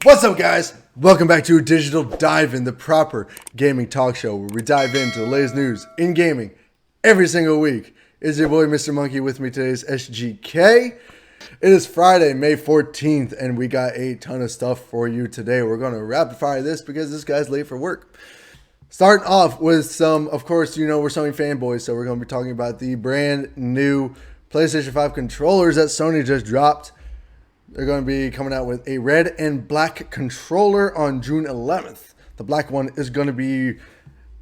What's up, guys? Welcome back to Digital Dive-In, the proper gaming talk show where we dive into the latest news in gaming every single week. It's your boy, Mr. Monkey. With me today is SGK. It is Friday, May 14th, and we got a ton of stuff for you today. We're going to rapid fire this because this guy's late for work. Starting off with some, of course, you know, we're Sony fanboys, so we're going to be talking about the brand new PlayStation 5 controllers that Sony just dropped. They're going to be coming out with a red and black controller on June 11th. The black one is going to be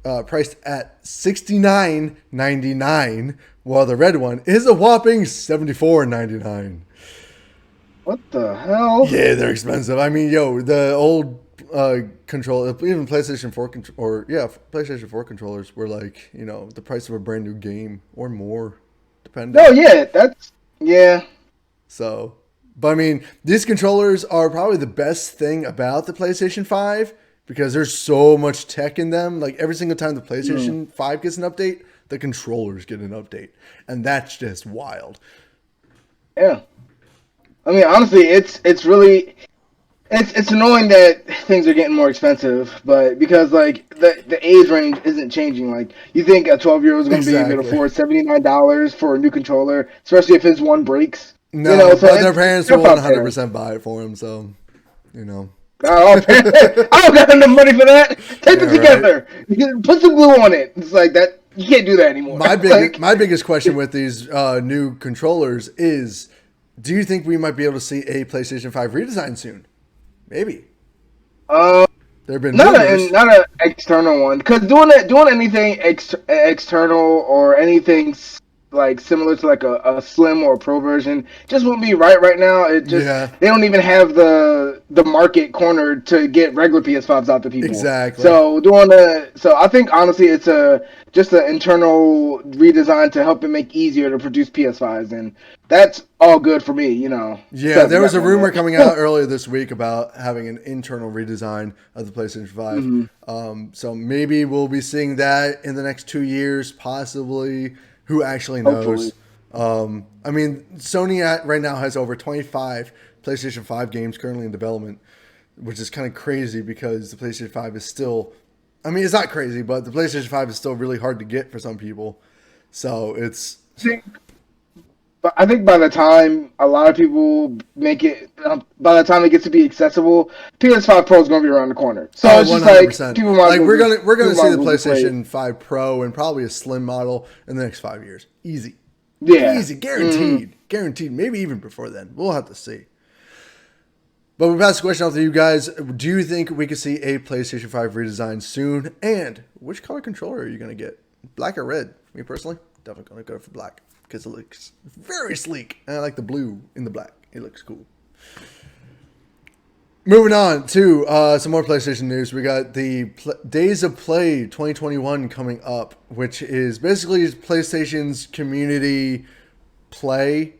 priced at $69.99, while the red one is a whopping $74.99. What the hell? Yeah, they're expensive. I mean, the old controller, even PlayStation 4 PlayStation 4 controllers were like, you know, the price of a brand new game or more, depending. No, yeah. So, but I mean, these controllers are probably the best thing about the PlayStation 5 because there's so much tech in them. Like every single time the PlayStation 5 gets an update, the controllers get an update, and that's just wild. Yeah. I mean, honestly, it's really annoying that things are getting more expensive, but because like the age range isn't changing. Like you think a 12-year-old is going to be able to afford $79 for a new controller, especially if his one breaks. No, you know, so but their parents will 100% buy it for him, so you know. I don't got enough money for that. Tape it together. Right. Put some glue on it. It's like that. You can't do that anymore. My biggest question with these new controllers is, do you think we might be able to see a PlayStation 5 redesign soon? Maybe. There've been not an external one, because doing anything external or anything like similar to like a slim or a pro version just won't be right now. It just they don't even have the market cornered to get regular PS5s out to people. Exactly. So I think honestly it's just an internal redesign to help it make easier to produce PS5s, and that's all good for me, you know. Yeah, there was a rumor coming out earlier this week about having an internal redesign of the PlayStation 5. Mm-hmm. So maybe we'll be seeing that in the next 2 years, possibly. Who actually knows? I mean, Sony right now has over 25 PlayStation 5 games currently in development, which is kind of crazy because the PlayStation 5 is still... I mean, it's not crazy, but the PlayStation 5 is still really hard to get for some people. So it's... But I think by the time a lot of people make it, by the time it gets to be accessible, PS5 Pro is going to be around the corner. So it's just 100%. like people might we're gonna see the PlayStation 5 Pro and probably a slim model in the next 5 years. Easy, guaranteed, guaranteed. Maybe even before then. We'll have to see. But we pass the question out to you guys. Do you think we could see a PlayStation 5 redesign soon? And which color controller are you going to get? Black or red? Me personally, definitely going to go for black, because it looks very sleek. And I like the blue in the black. It looks cool. Moving on to some more PlayStation news. We got the Days of Play 2021 coming up, which is basically PlayStation's community play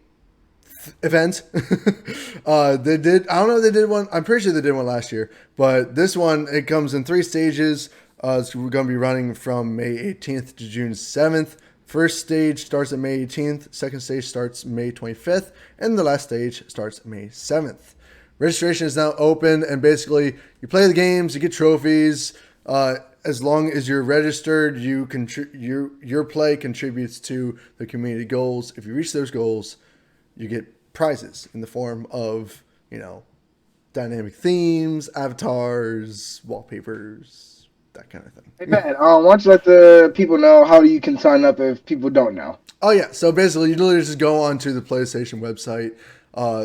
event. They did. I don't know if they did one. I'm pretty sure they did one last year. But this one, it comes in 3 stages. It's going to be running from May 18th to June 7th. First stage starts at May 18th, second stage starts May 25th, and the last stage starts May 7th. Registration is now open, and basically you play the games, you get trophies. As long as you're registered, your play contributes to the community goals. If you reach those goals, you get prizes in the form of, you know, dynamic themes, avatars, wallpapers, that kind of thing. Hey, man, why don't you let the people know how you can sign up if people don't know? Oh, yeah. So basically, you literally just go onto the PlayStation website.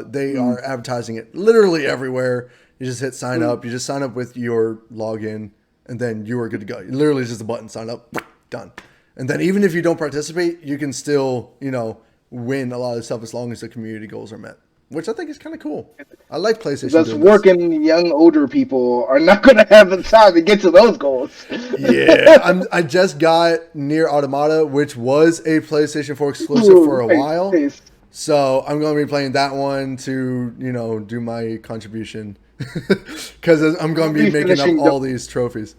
They are advertising it literally everywhere. You just hit sign up. You just sign up with your login, and then you are good to go. Literally just a button, sign up, done. And then even if you don't participate, you can still, you know, win a lot of stuff as long as the community goals are met, which I think is kind of cool. I like PlayStation. Because working young older people are not going to have the time to get to those goals. Yeah, I just got Nier Automata, which was a PlayStation 4 exclusive for a while. Nice. So I'm going to be playing that one to, you know, do my contribution. Because I'm going to be making up all these trophies.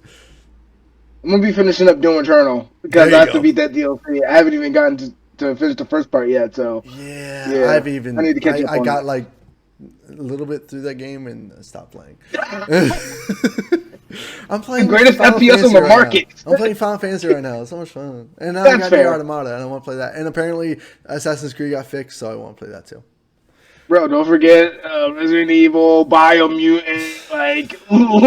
I'm going to be finishing up Doom Eternal because I have to beat that DLC. I haven't even gotten to finish the first part yet, so yeah. I need to catch up. I got like a little bit through that game and stopped playing. I'm The playing greatest Final FPS on Fantasy the right market. now. I'm playing Final Fantasy right now. It's so much fun. And now I That's got fair. Nier Automata, and I want to play that. And apparently Assassin's Creed got fixed, so I want to play that too. Bro, don't forget Resident Evil, Biomutant, like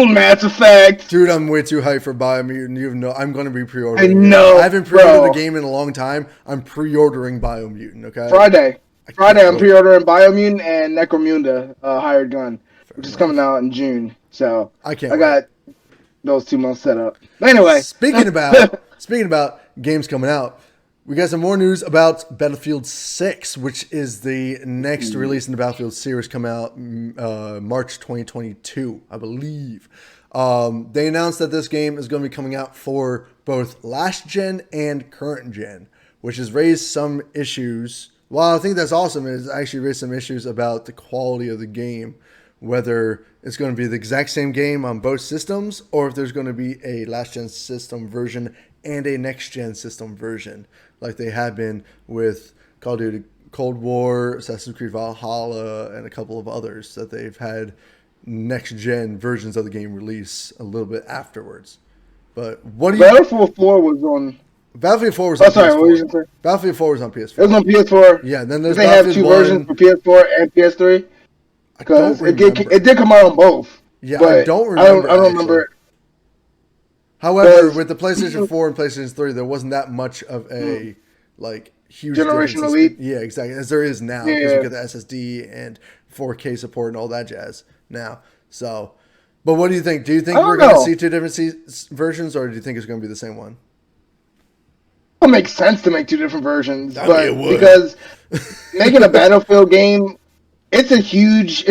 Mass Effect. Dude, I'm way too hyped for Biomutant. You know, I'm going to be I pre-ordering it. I know, haven't pre-ordered a bro. game in a long time. I'm pre-ordering Biomutant. Okay. Friday. I can't Friday, I'm wait. pre-ordering Biomutant and Necromunda, Hired Gun, Fair which is enough. coming out in June. So I can't I wait. got those 2 months set up. But anyway, Speaking about games coming out, we got some more news about Battlefield 6, which is the next release in the Battlefield series, come out March 2022, I believe. They announced that this game is going to be coming out for both last gen and current gen, which has raised some issues. Well, I think that's awesome. It's actually raised some issues about the quality of the game, whether it's going to be the exact same game on both systems or if there's going to be a last gen system version and a next gen system version, like they have been with Call of Duty Cold War, Assassin's Creed Valhalla, and a couple of others that they've had next gen versions of the game release a little bit afterwards. But what do you? Battlefield 4 was on. Battlefield 4 was Oh, on sorry, what were you PS4. going to say? Battlefield 4 was on It was PS4. on PS4. Yeah, then Did there's they have Battlefield two 1. versions for PS4 and PS3? I don't Because it remember. did come out on both. Yeah, but I don't remember. I don't actually. remember. However, Because with the PlayStation 4 and PlayStation 3, there wasn't that much of a like huge Generation difference. Elite? Yeah, exactly. As there is now, because you Yeah. get the SSD and 4K support and all that jazz now. So, but what do you think? Do you think I don't we're going to know. see two different versions, or do you think it's going to be the same one? It makes sense to make two different versions, I mean, but it would. because making a Battlefield game, it's a huge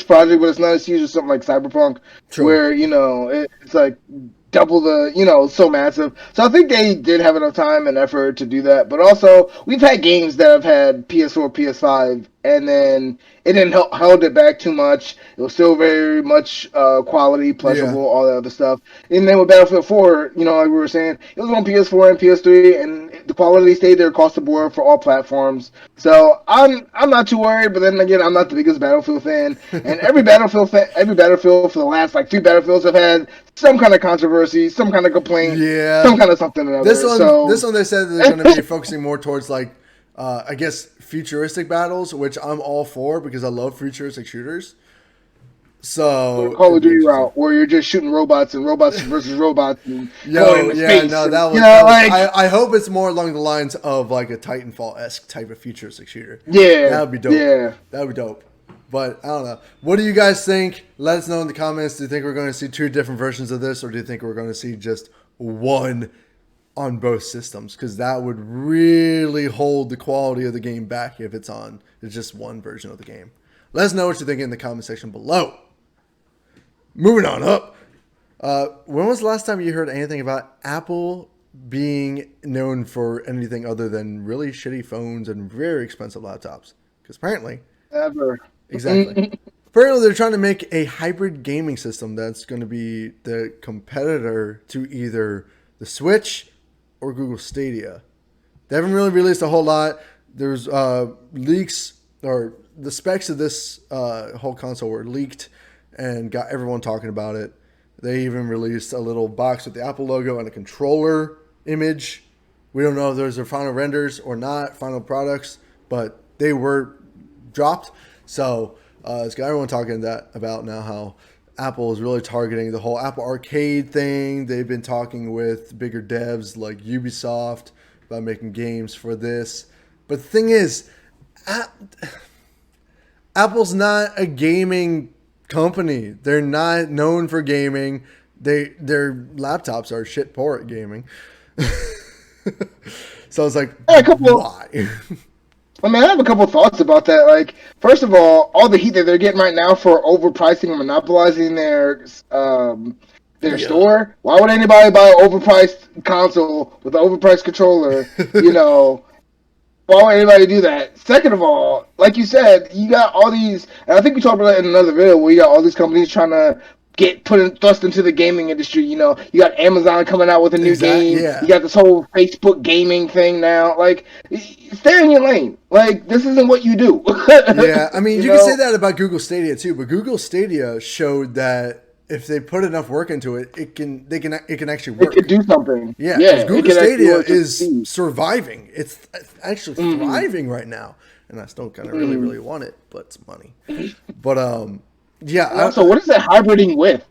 project, but it's not as huge as something like Cyberpunk, True. where it's like double the so massive. So I think they did have enough time and effort to do that. But also, we've had games that have had PS4, PS5, and then it didn't held it back too much. It was still very much quality, pleasurable, Yeah. all that other stuff. And then with Battlefield 4, like we were saying, it was on PS4 and PS3, and the quality stayed there across the board for all platforms. So I'm not too worried. But then again, I'm not the biggest Battlefield fan, and every Battlefield for the last like 3 Battlefields have had some kind of controversy, some kind of complaint, Yeah. some kind of something or other. This one, So this one, they said they're going to be focusing more towards like, I guess, futuristic battles, which I'm all for because I love futuristic shooters. So Call it'd of be Duty interesting. route where you're just shooting robots and robots versus robots and Yo, going into yeah, space. no, and, that was. you That know, was like I hope it's more along the lines of like a Titanfall-esque type of futuristic shooter. yeah, That would be dope. yeah. That would be dope. But I don't know. What do you guys think? Let us know in the comments. Do you think we're going to see two different versions of this, or do you think we're going to see just one on both systems? Because that would really hold the quality of the game back if it's just one version of the game. Let us know what you think in the comment section below. Moving on up. When was the last time you heard anything about Apple being known for anything other than really shitty phones and very expensive laptops? Because apparently, Ever. exactly. Apparently, they're trying to make a hybrid gaming system that's going to be the competitor to either the Switch or Google Stadia. They haven't really released a whole lot. There's leaks, or the specs of this whole console were leaked and got everyone talking about it. They even released a little box with the Apple logo and a controller image. We don't know if those are final renders or not, final products, but they were dropped. So it's got everyone talking about now how Apple is really targeting the whole Apple Arcade thing. They've been talking with bigger devs like Ubisoft about making games for this. But the thing is, Apple's not a gaming company. They're not known for gaming. Their laptops are shit poor at gaming. So it's like, why? I mean, I have a couple thoughts about that. Like, first of all the heat that they're getting right now for overpricing and monopolizing their store. Why would anybody buy an overpriced console with an overpriced controller? Why would anybody do that? Second of all, like you said, you got all these, and I think we talked about it in another video, where you got all these companies trying to get thrust into the gaming industry. You know, you got Amazon coming out with a new game. Yeah. You got this whole Facebook gaming thing now. Like, stay in your lane. Like, this isn't what you do. Yeah, I mean, you know? can say that about Google Stadia too, but Google Stadia showed that if they put enough work into it, it can actually work. It can do something. Yeah, yeah. Google Stadia is surviving. It's actually thriving right now, and I still kind of really want it, but it's money. But yeah. So what is that hybriding with?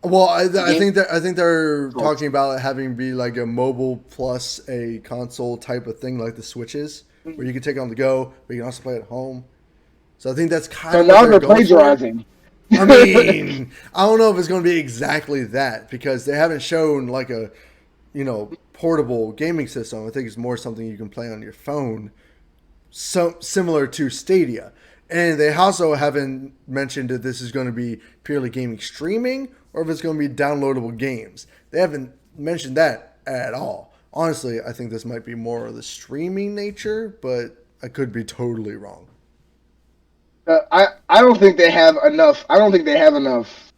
Well, I think they're talking about it having be like a mobile plus a console type of thing, like the Switches, where you can take it on the go, but you can also play at home. So I think that's kind of now they're plagiarizing. I mean, I don't know if it's going to be exactly that because they haven't shown like a, portable gaming system. I think it's more something you can play on your phone, so similar to Stadia. And they also haven't mentioned if this is going to be purely gaming streaming or if it's going to be downloadable games. They haven't mentioned that at all. Honestly, I think this might be more of the streaming nature, but I could be totally wrong. I don't think they have enough. I don't think they have enough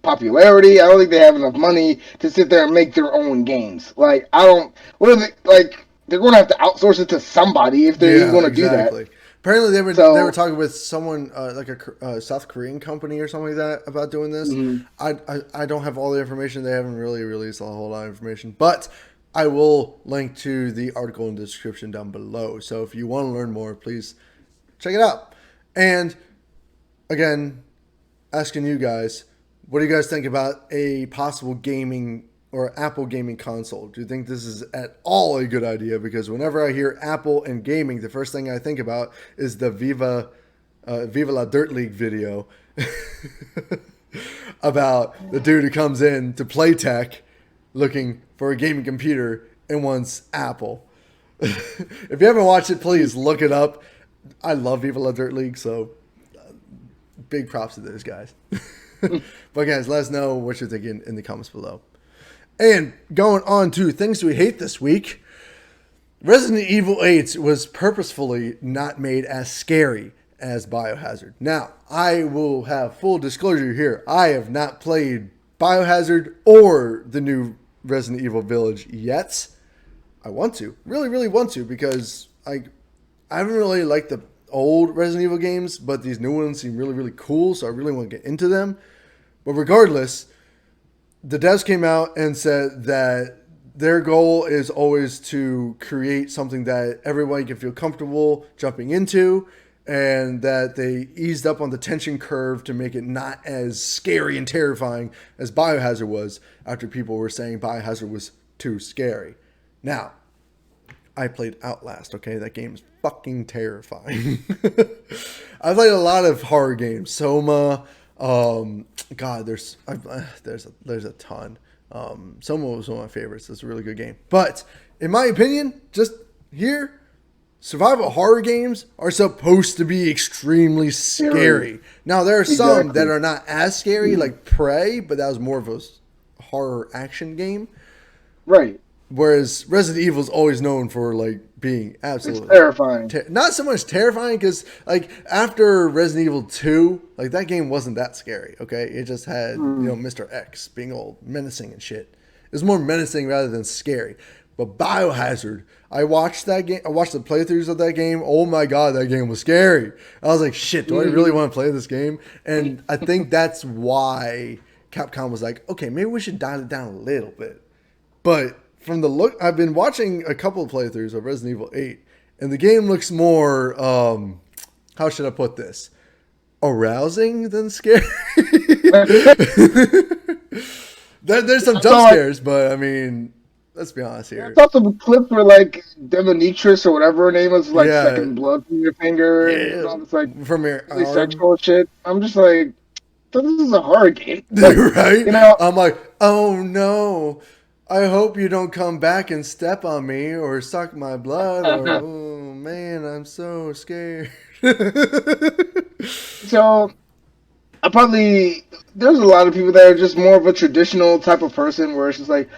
popularity. I don't think they have enough money to sit there and make their own games. Like, I don't. What are they like? They're going to have to outsource it to somebody if they're going to do that. Apparently, they were talking with someone like a South Korean company or something like that about doing this. I don't have all the information. They haven't really released a whole lot of information, but I will link to the article in the description down below. So if you want to learn more, please check it out. And again, asking you guys, what do you guys think about a possible gaming or Apple gaming console? Do you think this is at all a good idea? Because whenever I hear Apple and gaming, the first thing I think about is the Viva La Dirt League video about the dude who comes in to play tech looking for a gaming computer and wants Apple. If you haven't watched it, please look it up. I love Viva La Dirt League, so big props to those guys. But guys, let us know what you're thinking in the comments below. And going on to things we hate this week, Resident Evil 8 was purposefully not made as scary as Biohazard. Now, I will have full disclosure here. I have not played Biohazard or the new Resident Evil Village yet. I want to. Really want to because I haven't really liked the old Resident Evil games, but these new ones seem really cool, so I really want to get into them. But regardless, the devs came out and said that their goal is always to create something that everyone can feel comfortable jumping into, and that they eased up on the tension curve to make it not as scary and terrifying as Biohazard was after people were saying Biohazard was too scary. Now, I played Outlast, okay? That game is fucking terrifying. I played a lot of horror games. Soma, God, there's a ton. Soma was one of my favorites. It's a really good game. But in my opinion, just here, survival horror games are supposed to be extremely scary. Now, there are some that are not as scary, like Prey, but that was more of a horror action game. Right. Whereas Resident Evil is always known for like being absolutely terrifying. Not so much terrifying because like after Resident Evil 2, like that game wasn't that scary. Okay, it just had Mr. X being all menacing and shit. It was more menacing rather than scary. But Biohazard, I watched that game. I watched the playthroughs of that game. Oh my god, that game was scary. I was like, shit, do I really want to play this game? And I think that's why Capcom was like, okay, maybe we should dial it down a little bit. But from the look, I've been watching a couple of playthroughs of Resident Evil 8, and the game looks more, how should I put this? Arousing than scary. There's some jump scares, but I mean, let's be honest here. I thought the clips were like Demonitrix or whatever her name was, like sucking blood from your finger. Yeah, and it's like from your really sexual shit. I'm just like, this is a horror game. Like, right? I'm like, oh no. I hope you don't come back and step on me or suck my blood. Or, oh, man, I'm so scared. So, there's a lot of people that are just more of a traditional type of person where it's just like,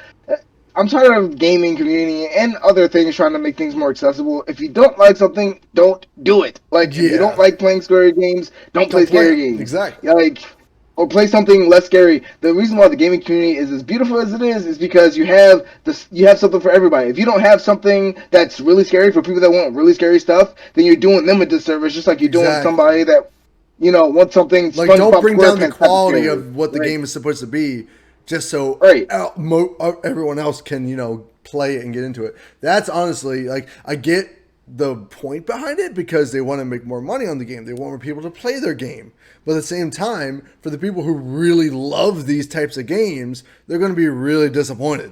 I'm tired of gaming community and other things trying to make things more accessible. If you don't like something, don't do it. Like, if you don't like playing scary games, don't play scary games. Exactly. Like, or play something less scary. The reason why the gaming community is as beautiful as it is because you have something for everybody. If you don't have something that's really scary for people that want really scary stuff, then you're doing them a disservice, just like you're doing Exactly. somebody that wants something Like, don't SpongeBob bring down the SquarePants type of quality scary. of what the Right. game is supposed to be just so Right. everyone else can, play it and get into it. That's honestly, like, I get the point behind it because they want to make more money on the game. They want more people to play their game. But at the same time, for the people who really love these types of games, they're going to be really disappointed.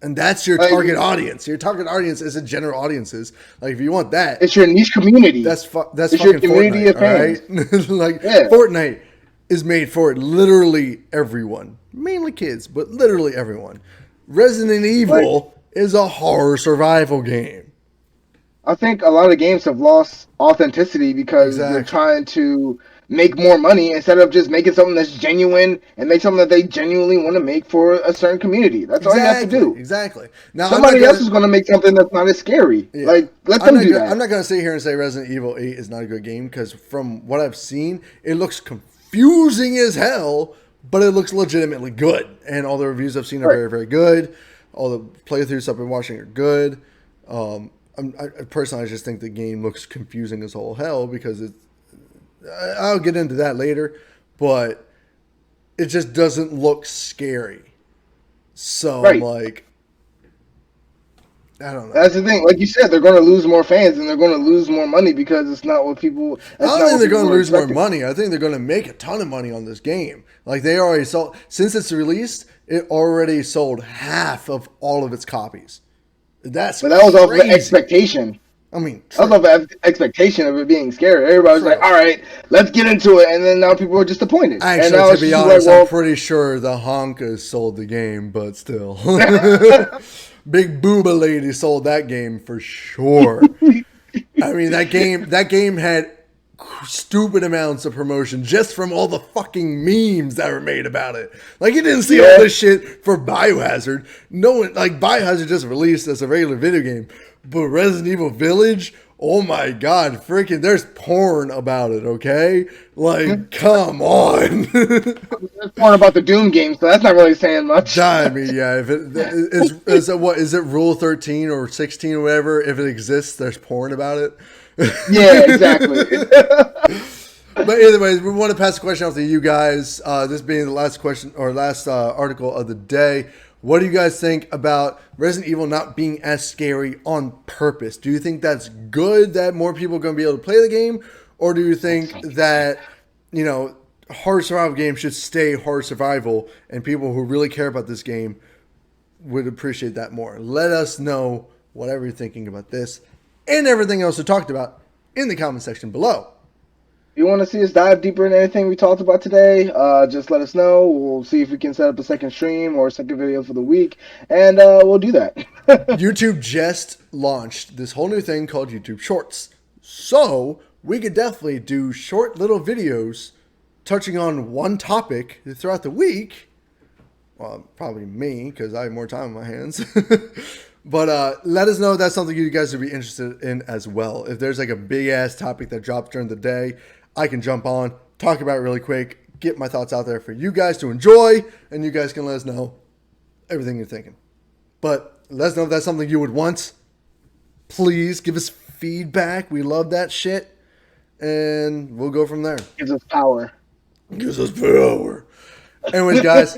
And that's your target audience. Your target audience isn't general audiences. Like, if you want that, It's your niche community. that's It's fucking your community Fortnite, of fans. all right? Like, Yeah. Fortnite is made for literally everyone, mainly kids, but literally everyone. Resident Evil is a horror survival game. I think a lot of games have lost authenticity because they're Exactly. trying to make more money instead of just making something that's genuine and make something that they genuinely want to make for a certain community. That's all you have to Exactly. do. Exactly. Now, I'm not Somebody else gonna. is going to make something that's not as scary. Yeah, Like, let them do that. I'm not gonna sit here and say Resident Evil 8 is not a good game because from what I've seen, it looks confusing as hell, but it looks legitimately good. And all the reviews I've seen are Right. very, very good. All the playthroughs I've been watching are good. Personally, I just think the game looks confusing as all hell because it's. I'll get into that later, but it just doesn't look scary. So I'm Right. like, I don't know. That's the thing. Like you said, they're going to lose more fans and they're going to lose more money because it's not what people. I That's don't not think what they're people going to were lose more expecting. money. I think they're going to make a ton of money on this game. Like, they already sold, since it's released, it already sold half of all of its copies. That's But that was off the crazy. expectation. I mean, That was off the expectation of it being scary. Everybody was True. like, "All right, let's get into it," and then now people are disappointed. And actually, now to it's be just honest, like, I'm well, pretty sure the Honkas sold the game, but still. Big Booba Lady sold that game for sure. I mean, that game had stupid amounts of promotion just from all the fucking memes that were made about it. Like, you didn't see all yeah. this shit for Biohazard. No one, like, Biohazard just released as a regular video game, but Resident Evil Village, oh my god, freaking, there's porn about it. Okay, like, come on. There's porn about the Doom game, so that's not really saying much. I mean, yeah. If it is it what is it Rule 13 or 16 or whatever? If it exists, there's porn about it. Yeah, exactly. But anyways, we want to pass the question off to you guys. This being the last question or last article of the day. What do you guys think about Resident Evil not being as scary on purpose? Do you think that's good that more people are going to be able to play the game? Or do you think that, horror survival games should stay horror survival and people who really care about this game would appreciate that more? Let us know whatever you're thinking about this and everything else we talked about in the comment section below. If you want to see us dive deeper into anything we talked about today, just let us know. We'll see if we can set up a second stream or a second video for the week, and we'll do that. YouTube just launched this whole new thing called YouTube Shorts. So we could definitely do short little videos touching on one topic throughout the week. Well, probably me, because I have more time on my hands. But let us know if that's something you guys would be interested in as well. If there's like a big ass topic that drops during the day, I can jump on, talk about it really quick, get my thoughts out there for you guys to enjoy, and you guys can let us know everything you're thinking. But let us know if that's something you would want. Please give us feedback. We love that shit. And we'll go from there. Gives us power. Gives us power. Anyways, guys,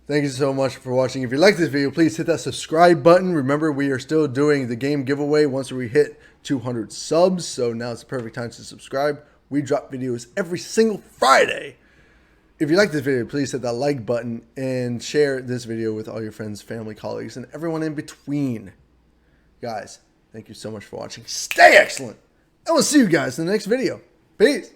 thank you so much for watching. If you like this video, please hit that subscribe button. Remember, we are still doing the game giveaway once we hit 200 subs. So now it's the perfect time to subscribe. We drop videos every single Friday. If you like this video, please hit that like button and share this video with all your friends, family, colleagues, and everyone in between. Guys, thank you so much for watching. Stay excellent. And we'll see you guys in the next video. Peace.